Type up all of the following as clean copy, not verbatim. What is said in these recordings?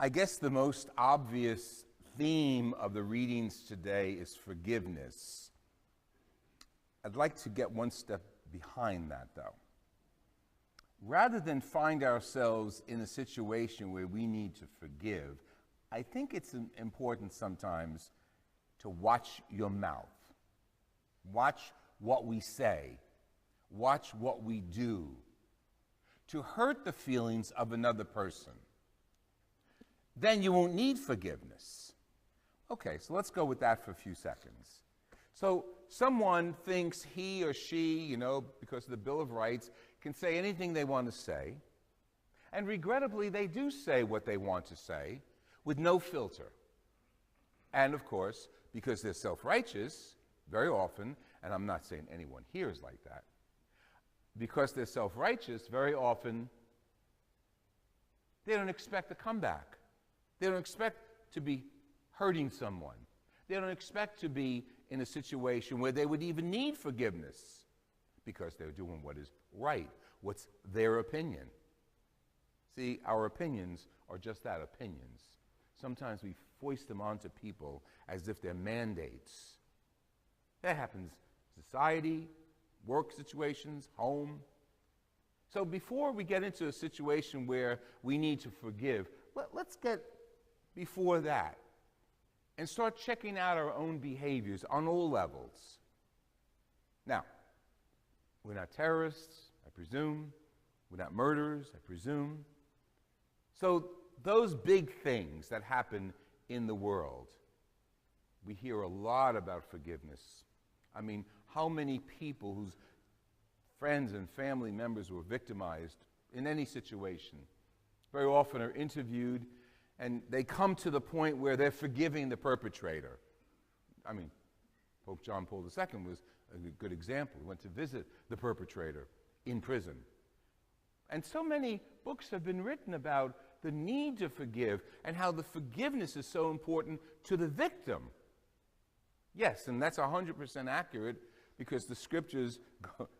I guess the most obvious theme of the readings today is forgiveness. I'd like to get one step behind that, though. Rather than find ourselves in a situation where we need to forgive, I think it's important sometimes to watch your mouth. Watch what we say. Watch what we do. To hurt the feelings of another person. Then you won't need forgiveness. Okay, so let's go with that for a few seconds. So someone thinks he or she, because of the Bill of Rights, can say anything they want to say. And regrettably, they do say what they want to say with no filter. And of course, because they're self-righteous, very often, and I'm not saying anyone here is like that, because they're self-righteous, very often, they don't expect a comeback. They don't expect to be hurting someone. They don't expect to be in a situation where they would even need forgiveness because they're doing what is right, what's their opinion. See, our opinions are just that, opinions. Sometimes we foist them onto people as if they're mandates. That happens in society, work situations, home. So before we get into a situation where we need to forgive, let's get before that and start checking out our own behaviors on all levels. Now, we're not terrorists, I presume. We're not murderers, I presume. So those big things that happen in the world, we hear a lot about forgiveness. I mean, how many people whose friends and family members were victimized in any situation very often are interviewed, and they come to the point where they're forgiving the perpetrator. I mean, Pope John Paul II was a good example. He went to visit the perpetrator in prison. And so many books have been written about the need to forgive and how the forgiveness is so important to the victim. Yes, and that's 100% accurate because the scriptures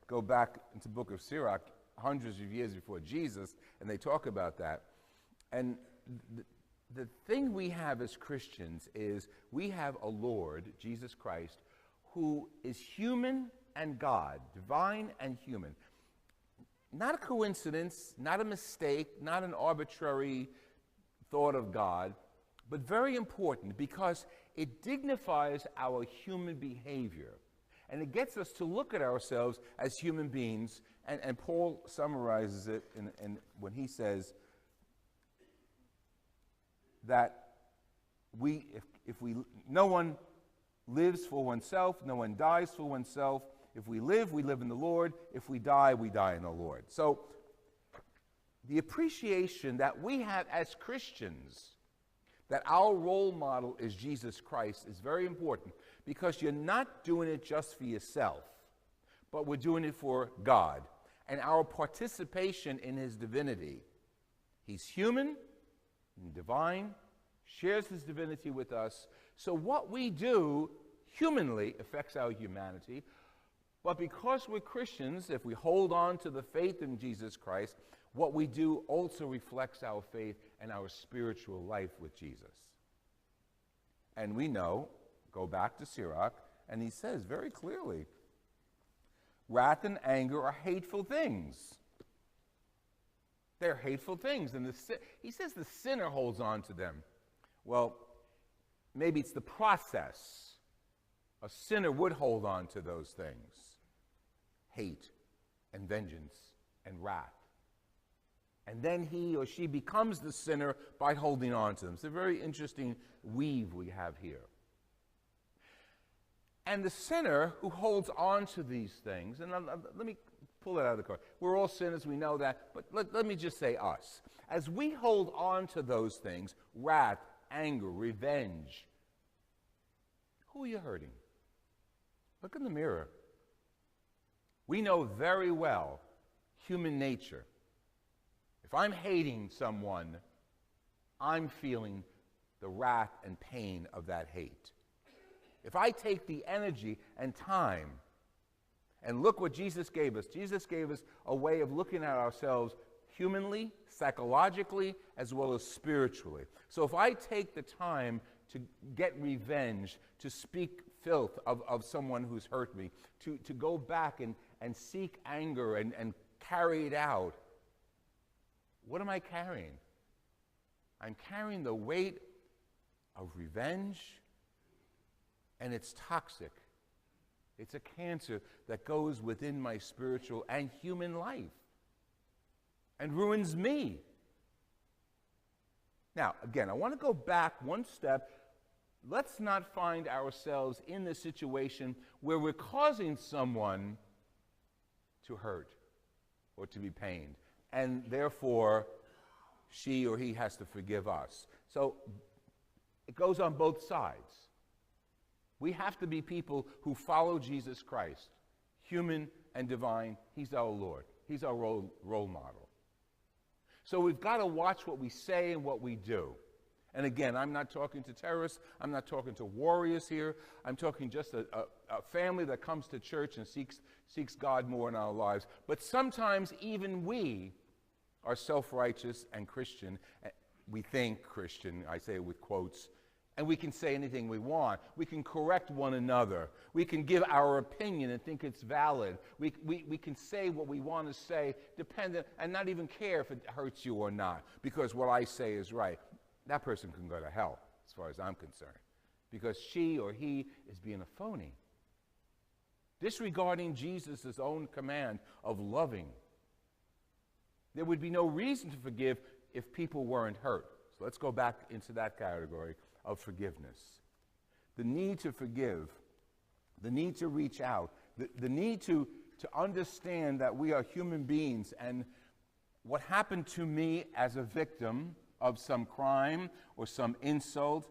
go back into the book of Sirach hundreds of years before Jesus, and they talk about that. And the thing we have as Christians is we have a Lord, Jesus Christ, who is human and God, divine and human. Not a coincidence, not a mistake, not an arbitrary thought of God, but very important because it dignifies our human behavior. And it gets us to look at ourselves as human beings. And Paul summarizes it when he says that no one lives for oneself, no one dies for oneself. If we live in the Lord. If we die in the Lord. So the appreciation that we have as Christians, that our role model is Jesus Christ, is very important because you're not doing it just for yourself, but we're doing it for God and our participation in his divinity. He's human and divine, shares his divinity with us. So what we do humanly affects our humanity. But because we're Christians, if we hold on to the faith in Jesus Christ, what we do also reflects our faith and our spiritual life with Jesus. And we know, go back to Sirach, and he says very clearly, wrath and anger are hateful things. They're hateful things. And he says the sinner holds on to them. Well, maybe it's the process. A sinner would hold on to those things. Hate and vengeance and wrath. And then he or she becomes the sinner by holding on to them. It's a very interesting weave we have here. And the sinner who holds on to these things, and let me pull that out of the car. We're all sinners, we know that, but let me just say us. As we hold on to those things, wrath, anger, revenge, who are you hurting? Look in the mirror. We know very well human nature. If I'm hating someone, I'm feeling the wrath and pain of that hate. If I take the energy and time and look what Jesus gave us a way of looking at ourselves humanly, psychologically, as well as spiritually. So if I take the time to get revenge, to speak filth of someone who's hurt me, to go back and seek anger and carry it out, what am I carrying? I'm carrying the weight of revenge, and it's toxic. It's a cancer that goes within my spiritual and human life and ruins me. Now, again, I want to go back one step. Let's not find ourselves in the situation where we're causing someone to hurt or to be pained, and therefore she or he has to forgive us. So it goes on both sides. We have to be people who follow Jesus Christ, human and divine. He's our Lord. He's our role model. So we've got to watch what we say and what we do. And again, I'm not talking to terrorists. I'm not talking to warriors here. I'm talking just a family that comes to church and seeks God more in our lives. But sometimes even we are self-righteous and Christian. We think Christian, I say it with quotes, and we can say anything we want. We can correct one another. We can give our opinion and think it's valid. We can say what we want to say, dependent, and not even care if it hurts you or not, because what I say is right. That person can go to hell, as far as I'm concerned, because she or he is being a phony, disregarding Jesus' own command of loving. There would be no reason to forgive if people weren't hurt. So let's go back into that category of forgiveness. The need to forgive, the need to reach out, the need to understand that we are human beings, and what happened to me as a victim of some crime or some insult,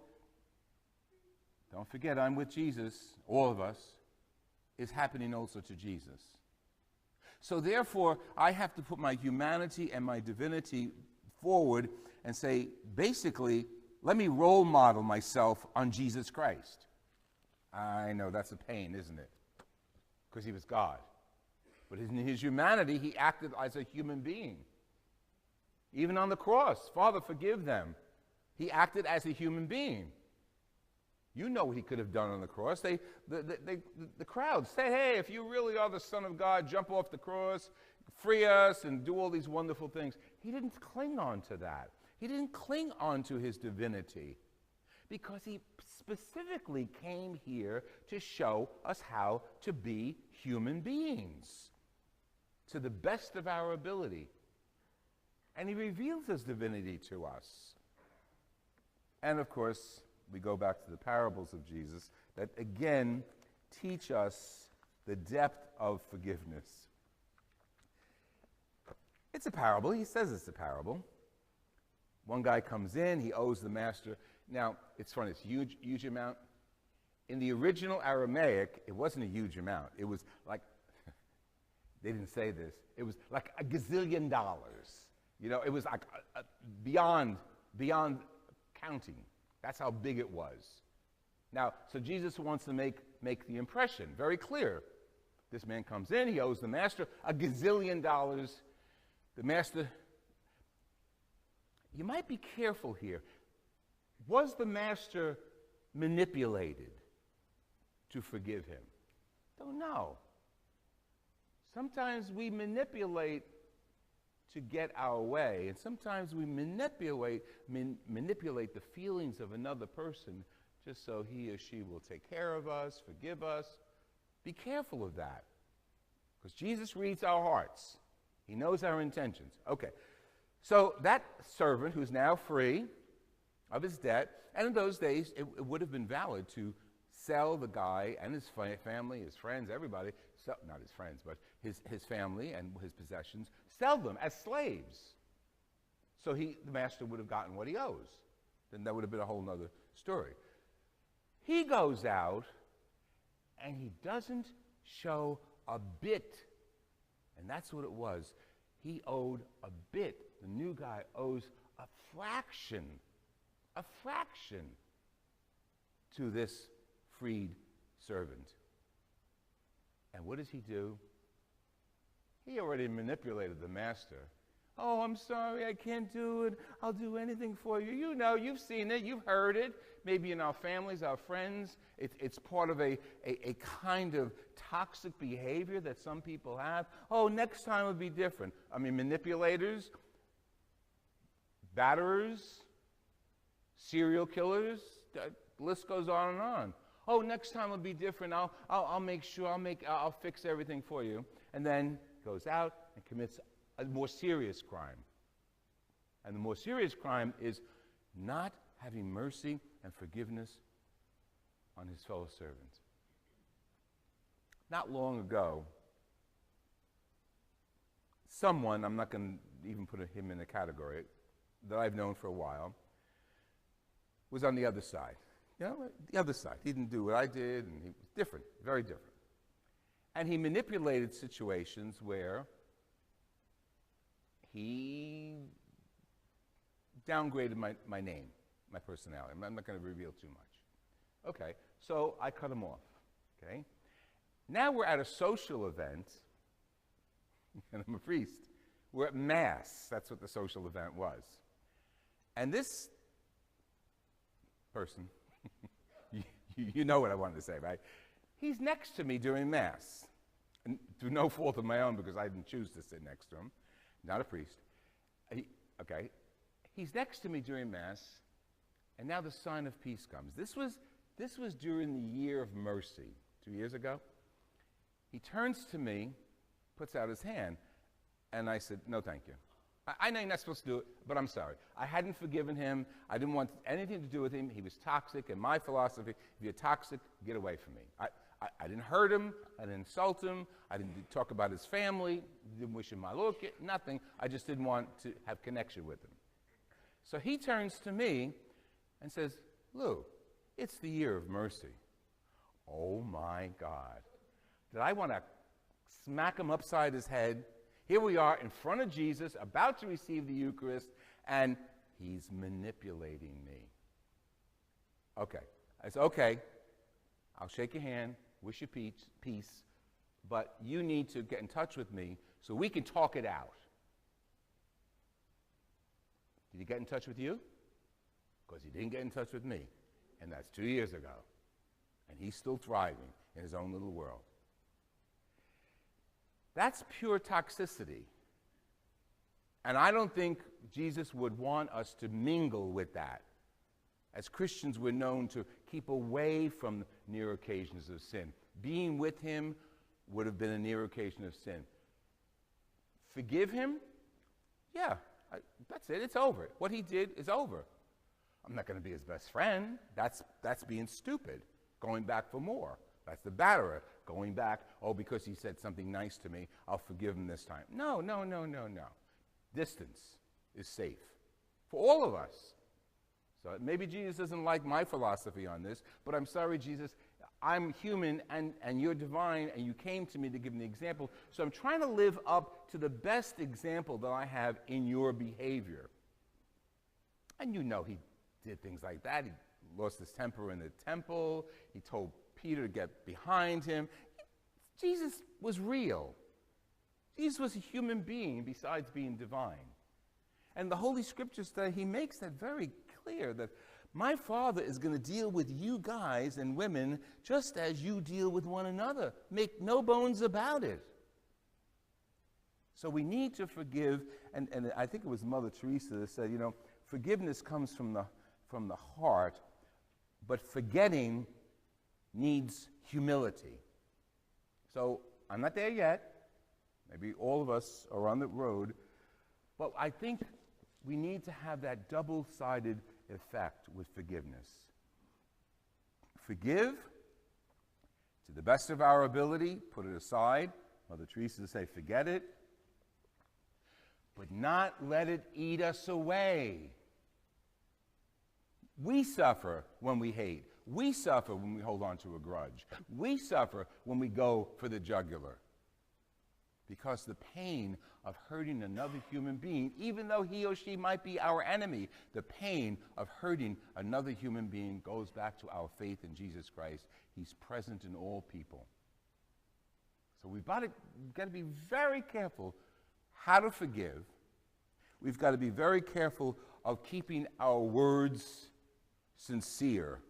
don't forget I'm with Jesus, all of us, is happening also to Jesus. So therefore, I have to put my humanity and my divinity forward and say, basically, let me role model myself on Jesus Christ. I know that's a pain, isn't it? Because he was God. But in his humanity, he acted as a human being. Even on the cross, Father, forgive them. He acted as a human being. You know what he could have done on the cross. The crowd said, hey, if you really are the Son of God, jump off the cross, free us, and do all these wonderful things. He didn't cling on to that. He didn't cling on to his divinity, because he specifically came here to show us how to be human beings to the best of our ability. And he reveals his divinity to us. And of course, we go back to the parables of Jesus that again teach us the depth of forgiveness. It's a parable. He says it's a parable. One guy comes in, he owes the master. Now, it's funny, it's a huge amount. In the original Aramaic, it wasn't a huge amount. It was like, they didn't say this, it was like $1 gazillion. You know, it was like beyond counting. That's how big it was. Now, so Jesus wants to make the impression very clear. This man comes in, he owes the master $1 gazillion. The master, you might be careful here. Was the master manipulated to forgive him? Don't know. Sometimes we manipulate to get our way, and sometimes we manipulate the feelings of another person just so he or she will take care of us, forgive us. Be careful of that, because Jesus reads our hearts. He knows our intentions. Okay, so that servant who's now free of his debt, and in those days it would have been valid to sell the guy and his family, his friends, everybody, not his friends, but his family and his possessions, sell them as slaves. So the master would have gotten what he owes. Then that would have been a whole nother story. He goes out and he doesn't show a bit. And that's what it was. He owed a bit. The new guy owes a fraction to this freed servant. And what does he do? He already manipulated the master. Oh, I'm sorry, I can't do it. I'll do anything for you. You know, you've seen it, you've heard it. Maybe in our families, our friends, it's part of a kind of toxic behavior that some people have. Oh, next time will be different. I mean, manipulators, batterers, serial killers, the list goes on and on. Oh, next time will be different. I'll make sure, I'll fix everything for you. And then goes out and commits a more serious crime. And the more serious crime is not having mercy and forgiveness on his fellow servants. Not long ago, someone, I'm not going to even put him in a category, that I've known for a while, was on the other side. You know, the other side. He didn't do what I did, and he was different, very different. And he manipulated situations where he downgraded my name, my personality. I'm not going to reveal too much. Okay, so I cut him off, okay? Now we're at a social event, and I'm a priest. We're at Mass. That's what the social event was. And this person, you know what I wanted to say, right? He's next to me during Mass. And through no fault of my own, because I didn't choose to sit next to him. Not a priest. Okay. He's next to me during Mass, and now the sign of peace comes. This was during the year of mercy, 2 years ago. He turns to me, puts out his hand, and I said, no, thank you. I know you're not supposed to do it, but I'm sorry. I hadn't forgiven him. I didn't want anything to do with him. He was toxic, and my philosophy, if you're toxic, get away from me. I didn't hurt him. I didn't insult him. I didn't talk about his family. Didn't wish him my look. Nothing. I just didn't want to have connection with him. So he turns to me and says, Lou, it's the year of mercy. Oh, my God. Did I want to smack him upside his head? Here we are in front of Jesus, about to receive the Eucharist, and he's manipulating me. Okay. I said, okay, I'll shake your hand, wish you peace, but you need to get in touch with me so we can talk it out. Did he get in touch with you? Because he didn't get in touch with me, and that's 2 years ago. And he's still thriving in his own little world. That's pure toxicity. And I don't think Jesus would want us to mingle with that. As Christians, we're known to keep away from near occasions of sin. Being with him would have been a near occasion of sin. Forgive him? Yeah, that's it. It's over. What he did is over. I'm not going to be his best friend. That's being stupid, going back for more. That's the batterer, going back, oh, because he said something nice to me, I'll forgive him this time. No. Distance is safe for all of us. So maybe Jesus doesn't like my philosophy on this, but I'm sorry, Jesus, I'm human and you're divine, and you came to me to give me the example. So I'm trying to live up to the best example that I have in your behavior. And you know he did things like that. He lost his temper in the temple. He told Peter to get behind him. Jesus was real. Jesus was a human being besides being divine. And the Holy Scriptures, he makes that very clear, that my Father is going to deal with you guys and women just as you deal with one another. Make no bones about it. So we need to forgive, and I think it was Mother Teresa that said, you know, forgiveness comes from the heart, but forgetting needs humility. So I'm not there yet. Maybe all of us are on the road, but I think we need to have that double-sided effect with forgiveness. Forgive to the best of our ability, put it aside. Mother Teresa would say, forget it, but not let it eat us away. We suffer when we hate. We suffer when we hold on to a grudge. We suffer when we go for the jugular. Because the pain of hurting another human being, even though he or she might be our enemy, the pain of hurting another human being goes back to our faith in Jesus Christ. He's present in all people. So we've got to be very careful how to forgive We've got to be very careful of keeping our words sincere.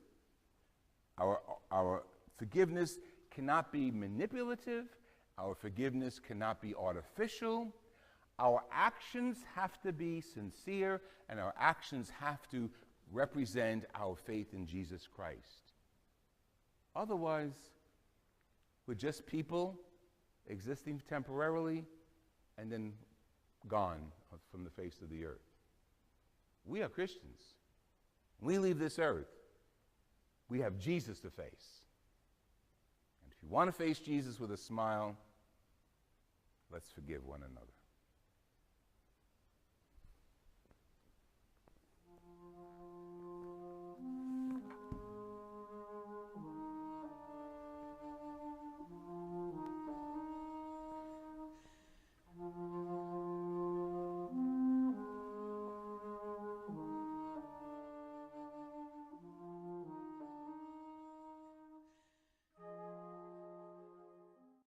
Our forgiveness cannot be manipulative. Our forgiveness cannot be artificial. Our actions have to be sincere, and our actions have to represent our faith in Jesus Christ. Otherwise, we're just people existing temporarily and then gone from the face of the earth. We are Christians. When we leave this earth, we have Jesus to face. And if you want to face Jesus with a smile, let's forgive one another.